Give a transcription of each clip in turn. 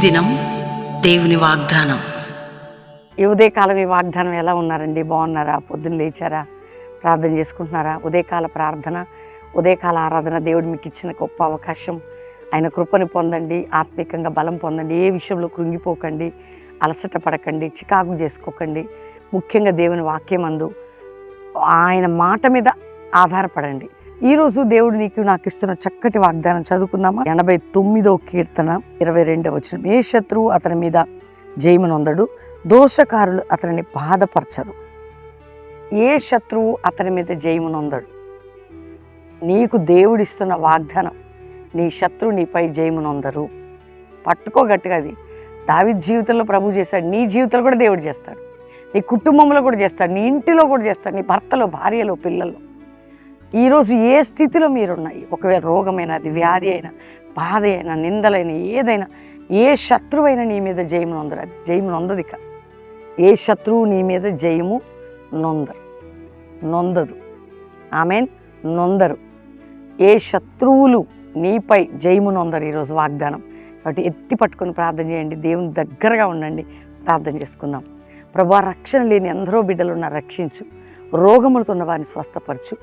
దినం దేవుని వాగ్దానం. ఈ ఉదయకాలం ఈ వాగ్దానం ఎలా ఉన్నారండి? బాగున్నారా? పొద్దున్న లేచారా? ప్రార్థన చేసుకుంటున్నారా? ఉదయకాల ప్రార్థన, ఉదయకాల ఆరాధన దేవుడు మీకు ఇచ్చిన గొప్ప అవకాశం. ఆయన కృపను పొందండి, ఆత్మికంగా బలం పొందండి. ఏ విషయంలో కృంగిపోకండి, అలసట పడకండి, చికాకు చేసుకోకండి. ముఖ్యంగా దేవుని వాక్యమందు ఆయన మాట మీద ఆధారపడండి. ఈరోజు దేవుడు నాకు ఇస్తున్న చక్కటి వాగ్దానం చదువుకుందామా? 89వ కీర్తన 22వ వచనం. ఏ శత్రువు అతని మీద జయమునొందడు, దోషకారులు అతనిని బాధపరచరు. ఏ శత్రువు అతని మీద జయమునొందడు. నీకు దేవుడిస్తున్న వాగ్దానం, నీ శత్రువు నీపై జయమునొందరు. పట్టుకోగట్టుగా. అది దావీదు జీవితంలో ప్రభు చేశాడు, నీ జీవితంలో కూడా దేవుడు చేస్తాడు, నీ కుటుంబంలో కూడా చేస్తాడు, నీ ఇంటిలో కూడా చేస్తాడు, నీ భర్తలో, భార్యలో, పిల్లల్లో. ఈరోజు ఏ స్థితిలో మీరున్నాయి, ఒకవేళ రోగమైన, అది వ్యాధి అయినా, బాధ అయినా, నిందలైన, ఏదైనా, ఏ శత్రువైనా నీ మీద జయము నొందరు. అది జయము నొందది కాదు. ఏ శత్రువు నీ మీద జయము నొందదు. ఆమెన్. నొందరు. ఏ శత్రువులు నీపై జయము నొందరు. ఈరోజు వాగ్దానం కాబట్టి ఎత్తి పట్టుకొని ప్రార్థన చేయండి. దేవుని దగ్గరగా ఉండండి. ప్రార్థన చేసుకుందాం. ప్రభువా, రక్షణ లేని ఎందరో బిడ్డలు ఉన్న రక్షించు. రోగములతో ఉన్న వారిని స్వస్థపరచు.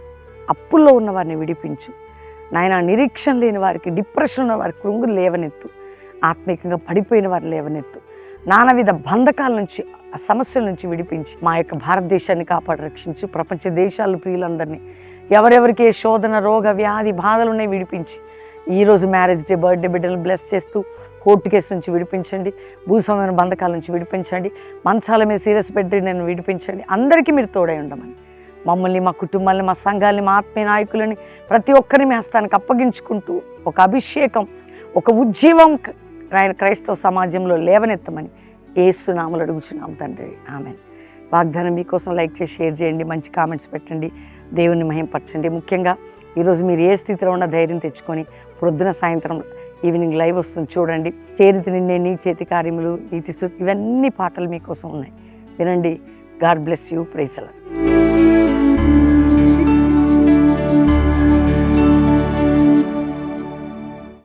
అప్పుల్లో ఉన్న వారిని విడిపించు నాయన. నిరీక్షణ లేని వారికి, డిప్రెషన్ ఉన్న వారికి కృంగులు లేవనెత్తు. ఆత్మీయంగా పడిపోయిన వారిని లేవనెత్తు. నానావిధ బంధకాల నుంచి, సమస్యల నుంచి విడిపించి మా యొక్క భారతదేశాన్ని కాపాడి రక్షించు. ప్రపంచ దేశాల ప్రియులందరినీ, ఎవరెవరికి ఏ శోధన, రోగ, వ్యాధి, బాధలు ఉన్నాయి విడిపించి. ఈరోజు మ్యారేజ్ డే, బర్త్డే బిడ్డలను బ్లెస్ చేస్తూ కోర్టు కేసు నుంచి విడిపించండి. భూస్వామ్య బంధకాల నుంచి విడిపించండి. మంచాల మీద సీరియస్ పెట్టి నేను విడిపించండి. అందరికీ మీరు తోడై ఉండమని, మమ్మల్ని, మా కుటుంబాలని, మా సంఘాలని, మా ఆత్మీయ నాయకులని ప్రతి ఒక్కరిని మీ హస్తానికి అప్పగించుకుంటూ ఒక అభిషేకం, ఒక ఉజ్జీవం ఆయన క్రైస్తవ సమాజంలో లేవనెత్తమని యేసు నామములో అడుగుచున్నాం తండ్రి. ఆమేన్. వాగ్దానం మీకోసం లైక్ చేసి షేర్ చేయండి, మంచి కామెంట్స్ పెట్టండి, దేవుని మహింపరచండి. ముఖ్యంగా ఈరోజు మీరు ఏ స్థితిలో ఉన్న ధైర్యం తెచ్చుకొని పొద్దున, సాయంత్రం, ఈవినింగ్ లైవ్ వస్తుంది చూడండి. చేరితి నిన్నే నీ చేతి కార్యములు, నీతి ఇవన్నీ పాటలు మీకోసం ఉన్నాయి. వినండి. God bless you. Praise the lord.